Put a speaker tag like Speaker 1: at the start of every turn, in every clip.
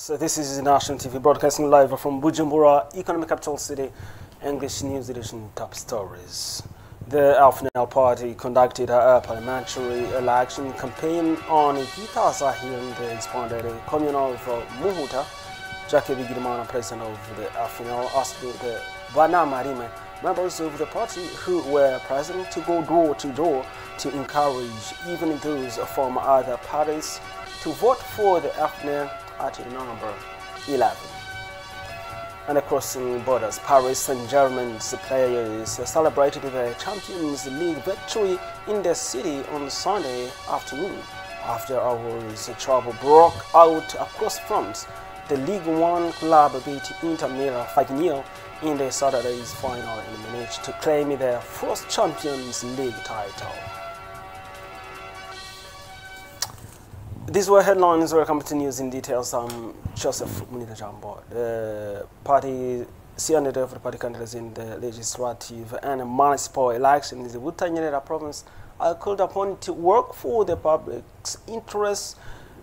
Speaker 1: So this is National TV broadcasting live from Bujumbura, economic capital city. English News Edition top stories. The AFNL party conducted a parliamentary election campaign on Gita Sahil in the expanded commune of Muhuta. Jackie Bigirimana, president of the AFNL, asked the Bana Marime members of the party who were present to go door to door to encourage even those from other parties to vote for the AFNL at number 11. And crossing borders, Paris Saint-Germain's players celebrated their Champions League victory in the city on Sunday afternoon. After hours, trouble broke out across France. The Ligue 1 club beat Inter Milan 5-0 in the Saturday's final and managed to claim their first Champions League title. These were headlines. Welcome to news in details. I'm Joseph Munita Jambo. The party candidate of the party candidates in the legislative and municipal elections in the Butanyerera province are called upon to work for the public's interests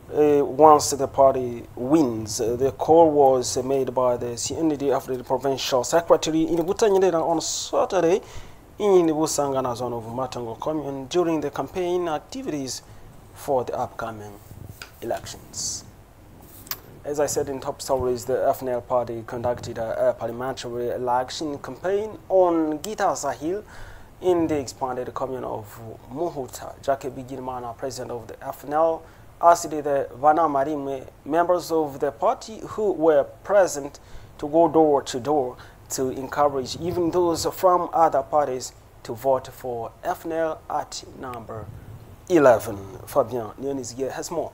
Speaker 1: once the party wins. The call was made by the CND of the provincial secretary in Butanyerera on Saturday in the Busangana zone of Matango commune during the campaign activities for the upcoming elections. As I said in top stories, the AFNL party conducted a parliamentary election campaign on Gita Sahil in the expanded commune of Muhuta. Jackie Bigirimana, president of the AFNL, asked the Bana Marime members of the party who were present to go door to door to encourage even those from other parties to vote for AFNL at number 11. Fabien Leonisier has more.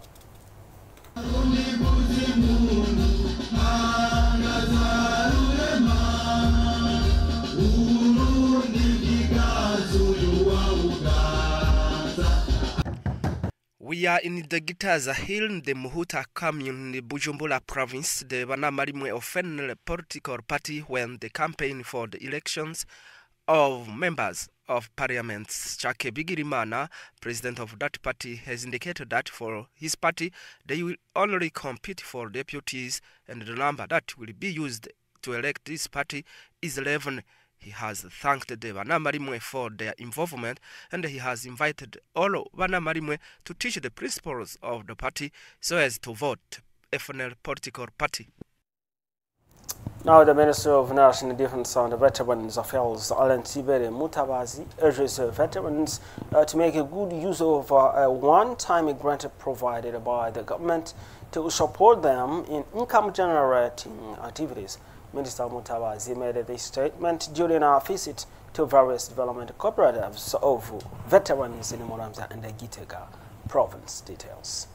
Speaker 2: We are in the Gita Sahil in the Muhuta commune in the Bujumbura province. The Bana Marime offended political party when the campaign for the elections of members of parliament. Jackie Bigirimana, president of that party, has indicated that for his party they will only compete for deputies and the number that will be used to elect this party is 11. He has thanked the Bana Marime for their involvement and he has invited all Bana Marime to teach the principles of the party so as to vote FNL political party.
Speaker 1: Now, the Minister of National Defense and Veterans Affairs, Alan Tibere Mutabazi, urges veterans to make a good use of a one-time grant provided by the government to support them in income-generating activities. Minister Mutabazi made this statement during a visit to various development cooperatives of veterans in Muramza and the Gitega province. Details.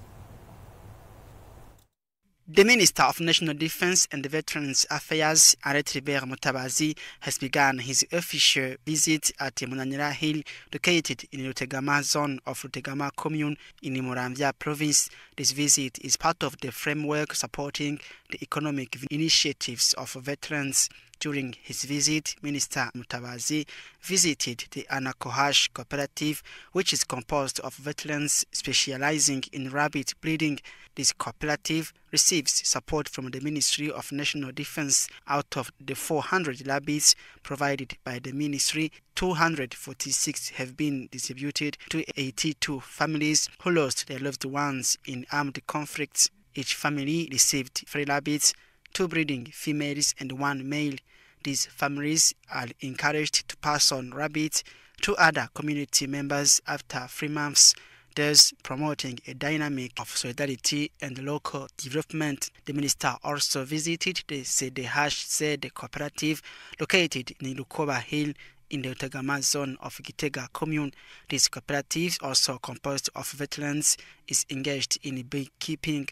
Speaker 3: The Minister of National Defense and Veterans Affairs, Aret Ribert Mutabazi, has begun his official visit at Munanyera Hill, located in the Rutegama zone of Rutegama commune in the Muramvya province. This visit is part of the framework supporting the economic initiatives of veterans. During his visit, Minister Mutabazi visited the Anakohash cooperative, which is composed of veterans specializing in rabbit breeding. This cooperative receives support from the Ministry of National Defense. Out of the 400 rabbits provided by the ministry, 246 have been distributed to 82 families who lost their loved ones in armed conflicts. Each family received 3 rabbits, 2 breeding females and 1 male. These families are encouraged to pass on rabbits to other community members after 3 months, thus promoting a dynamic of solidarity and local development. The minister also visited the Sedehash cooperative located in Lukoba Hill in the Utegama zone of Gitega commune. This cooperative, also composed of veterans, is engaged in beekeeping.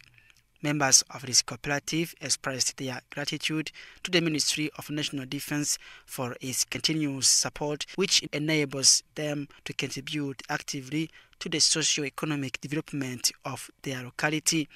Speaker 3: Members of this cooperative expressed their gratitude to the Ministry of National Defense for its continuous support, which enables them to contribute actively to the socio-economic development of their locality.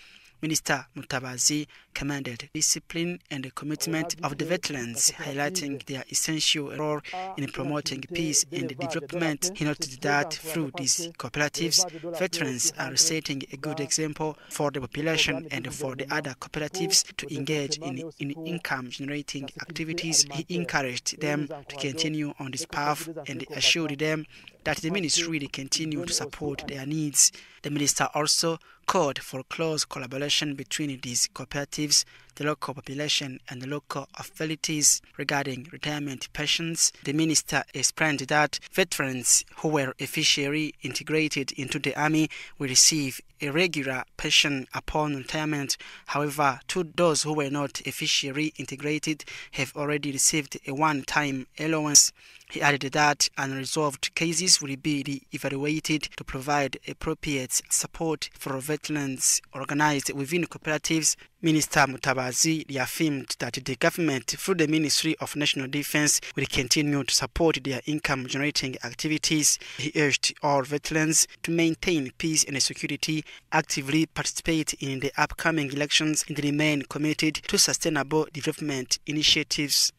Speaker 3: Minister Mutabazi commended discipline and the commitment of the veterans, highlighting their essential role in promoting peace and development. He noted that through these cooperatives, veterans are setting a good example for the population and for the other cooperatives to engage in income-generating activities. He encouraged them to continue on this path and assured them that the ministry will continue to support their needs. The minister also called for close collaboration between these cooperatives, the local population and the local authorities regarding retirement pensions. The minister explained that veterans who were officially integrated into the army will receive a regular pension upon retirement. However, to those who were not officially integrated have already received a one-time allowance. He added that unresolved cases will be evaluated to provide appropriate support for veterans organized within cooperatives. Minister Mutabazi reaffirmed that the government, through the Ministry of National Defense, will continue to support their income-generating activities. He urged all veterans to maintain peace and security, actively participate in the upcoming elections, and remain committed to sustainable development initiatives.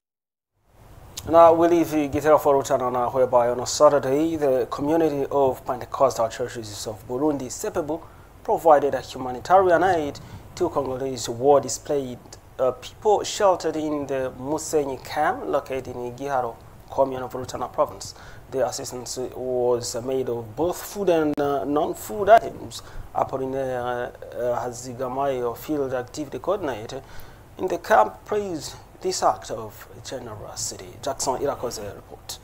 Speaker 1: Now we leave Gitera for Rutanana, whereby on a Saturday the community of Pentecostal churches of Burundi, Sepebu, provided a humanitarian aid to Congolese war displayed people sheltered in the Musenyi camp located in Giharo, commune of Rutana province. The assistance was made of both food and non-food items. Apollinaire Hazigamayo, field activity coordinator in the camp, praised this act of generosity. Jackson Irakoze report.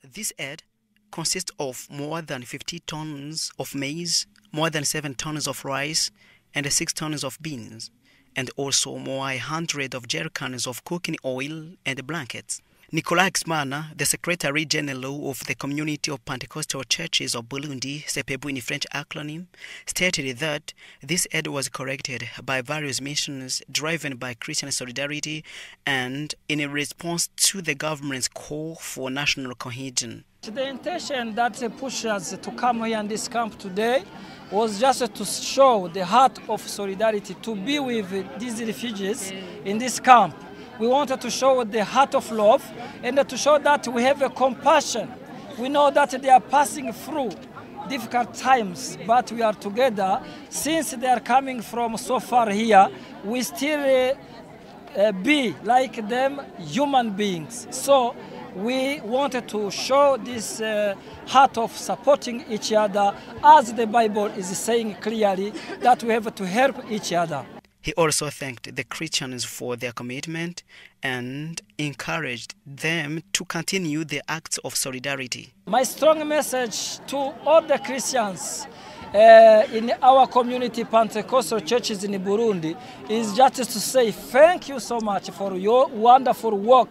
Speaker 4: This aid consists of more than 50 tons of maize, more than 7 tons of rice, and 6 tons of beans, and also more 100 of jerrycans of cooking oil and blankets. Nicolas Xmana, the Secretary General of the Community of Pentecostal Churches of Burundi, Sepebu in French acronym, stated that this aid was corrected by various missions driven by Christian solidarity and in a response to the government's call for national cohesion.
Speaker 5: The intention that pushed us to come here in this camp today was just to show the heart of solidarity, to be with these refugees in this camp. We wanted to show the heart of love and to show that we have a compassion. We know that they are passing through difficult times, but we are together. Since they are coming from so far here, we still be like them, human beings. So we wanted to show this heart of supporting each other, as the Bible is saying clearly that we have to help each other.
Speaker 4: He also thanked the Christians for their commitment and encouraged them to continue the acts of solidarity.
Speaker 5: My strong message to all the Christians in our community, Pentecostal churches in Burundi, is just to say thank you so much for your wonderful work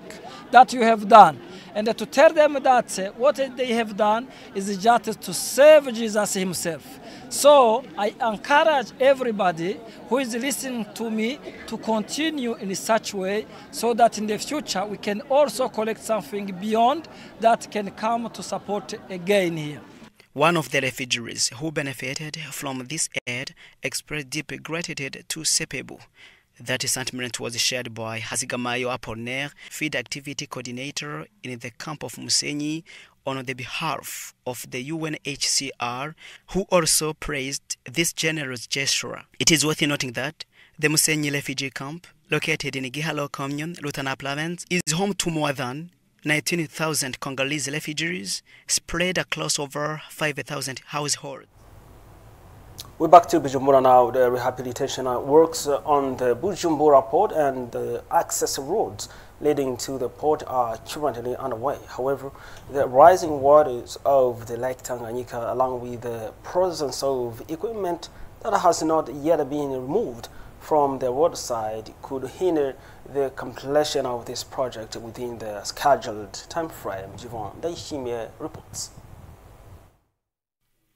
Speaker 5: that you have done. And to tell them that what they have done is just to serve Jesus himself. So I encourage everybody who is listening to me to continue in such a way so that in the future we can also collect something beyond that can come to support again here.
Speaker 4: One of the refugees who benefited from this aid expressed deep gratitude to Sepebu. That sentiment was shared by Hazigamayo Apollinaire, field activity coordinator in the camp of Musenyi, on the behalf of the UNHCR, who also praised this generous gesture. It is worth noting that the Musenyi refugee camp, located in Gihalo commune, Rutana province, is home to more than 19,000 Congolese refugees spread across over 5,000 households.
Speaker 1: We're back to Bujumbura now. The rehabilitation works on the Bujumbura port and the access roads leading to the port are currently underway. However, the rising waters of the Lake Tanganyika, along with the presence of equipment that has not yet been removed from the roadside, could hinder the completion of this project within the scheduled time frame. Jivon Daishimie reports.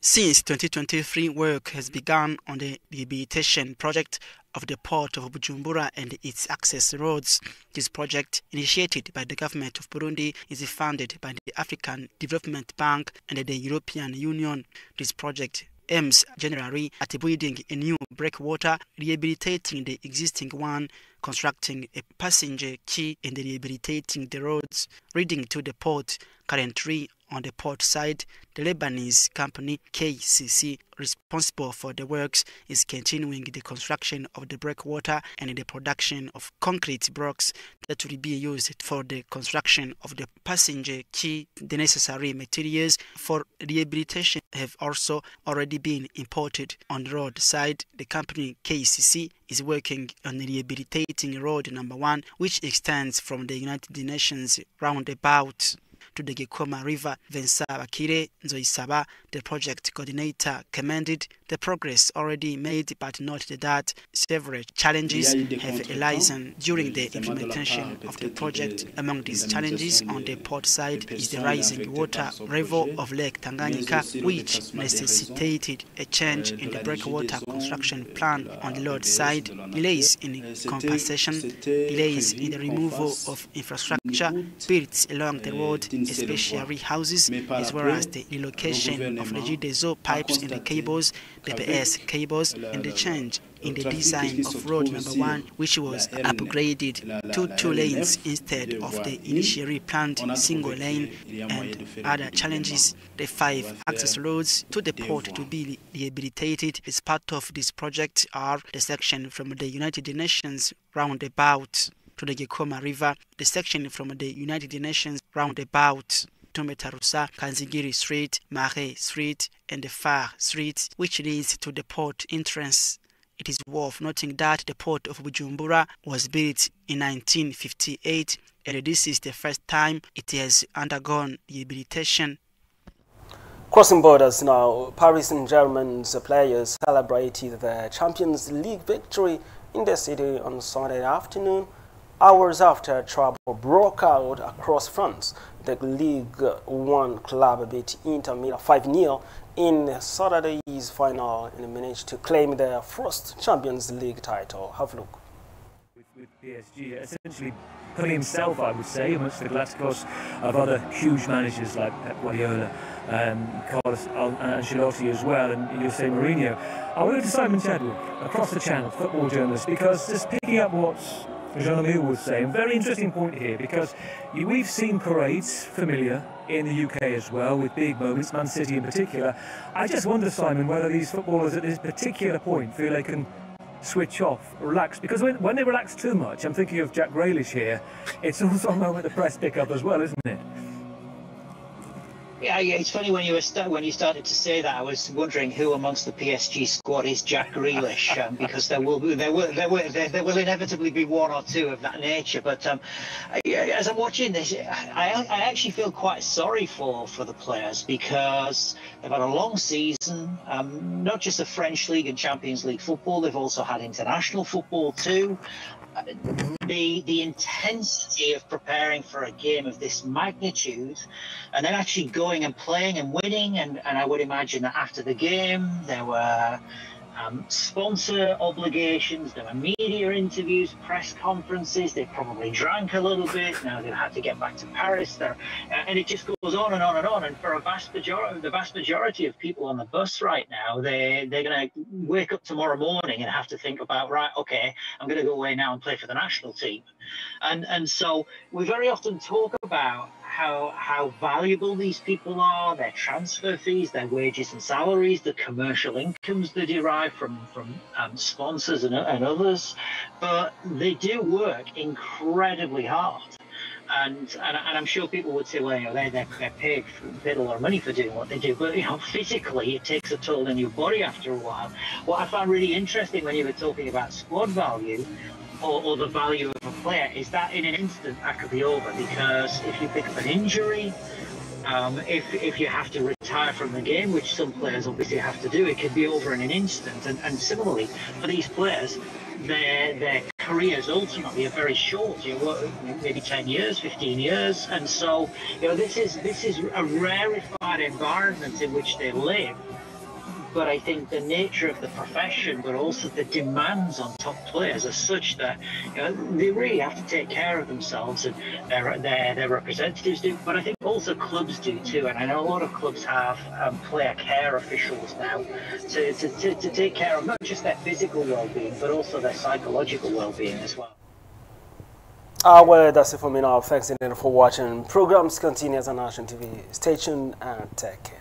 Speaker 3: Since 2023, work has begun on the rehabilitation project of the port of Bujumbura and its access roads. This project, initiated by the government of Burundi, is funded by the African Development Bank and the European Union. This project aims generally at building a new breakwater, rehabilitating the existing one, constructing a passenger quay, and rehabilitating the roads leading to the port. Currently, on the port side, the Lebanese company KCC, responsible for the works, is continuing the construction of the breakwater and the production of concrete blocks that will be used for the construction of the passenger quay. The necessary materials for rehabilitation have also already been imported. On the road side, the company KCC is working on rehabilitating road number 1, which extends from the United Nations roundabout to the Gikoma River. Vincent Bakire Nzoisaba, the project coordinator, commended the progress already made, but noted that several challenges have arisen during the implementation of the project. Among these challenges on the port side is the rising water level of Lake Tanganyika, which necessitated a change in the breakwater construction plan. On the road side, delays in compensation, delays in the removal of infrastructure built along the road, especially houses, as well as the relocation of Regideso pipes and the cables, PPS cables, and the change in the design of road number 1, which was upgraded to 2 lanes instead of the initially planned single lane, and other challenges. The 5 access roads to the port to be rehabilitated as part of this project are the section from the United Nations roundabout to the Gikoma River, the section from the United Nations roundabout to Metarusa, Kanzigiri Street, Mare Street, and the Far Street, which leads to the port entrance. It is worth noting that the port of Bujumbura was built in 1958, and this is the first time it has undergone rehabilitation.
Speaker 1: Crossing borders now, Paris Saint-Germain's players celebrated their Champions League victory in the city on Sunday afternoon, hours after trouble broke out across France. The Ligue 1 club beat Inter Milan 5-0 in Saturday's final and managed to claim their first Champions League title. Have a look.
Speaker 6: With PSG, essentially putting himself, I would say, amongst the Galacticos of other huge managers like Pep Guardiola, Carlos Ancelotti as well, and Jose Mourinho. I wanted to Simon Chadwick, across the channel, football journalist, because just picking up what Jean-Louis was saying, very interesting point here, because we've seen parades familiar in the UK as well, with big moments, Man City in particular. I just wonder, Simon, whether these footballers at this particular point feel they can switch off, relax, because when they relax too much, I'm thinking of Jack Grealish here, it's also a moment the press pick up as well, isn't it?
Speaker 7: Yeah, it's funny when you started to say that. I was wondering who amongst the PSG squad is Jack Grealish, because there will inevitably be one or two of that nature. But as I'm watching this, I actually feel quite sorry for the players, because they've had a long season. Not just the French League and Champions League football; they've also had international football too. The intensity of preparing for a game of this magnitude, and then actually going and playing and winning, and I would imagine that after the game there were sponsor obligations, there were media interviews, press conferences, they probably drank a little bit, now they had to get back to Paris, and it just goes on and on and on. And for the vast majority of people on the bus right now, they're going to wake up tomorrow morning and have to think about, right, okay, I'm going to go away now and play for the national team. And so we very often talk about how valuable these people are, their transfer fees, their wages and salaries, the commercial incomes they derive from sponsors and others, but they do work incredibly hard. And I'm sure people would say, well, they're paid a lot of money for doing what they do, but physically it takes a toll on your body after a while. What I found really interesting when you were talking about squad value, or the value of a player, is that in an instant that could be over, because if you pick up an injury, if you have to retire from the game, which some players obviously have to do, it could be over in an instant. And similarly for these players, their careers ultimately are very short, maybe 10 years, 15 years, and so this is a rarefied environment in which they live. but I think the nature of the profession, but also the demands on top players are such that they really have to take care of themselves, and their representatives do. But I think also clubs do too, and I know a lot of clubs have player care officials now to take care of not just their physical well-being, but also their psychological well-being as well.
Speaker 1: Well, that's it for me now. Thanks for watching. Programs continue on Nation TV. Stay tuned and take care.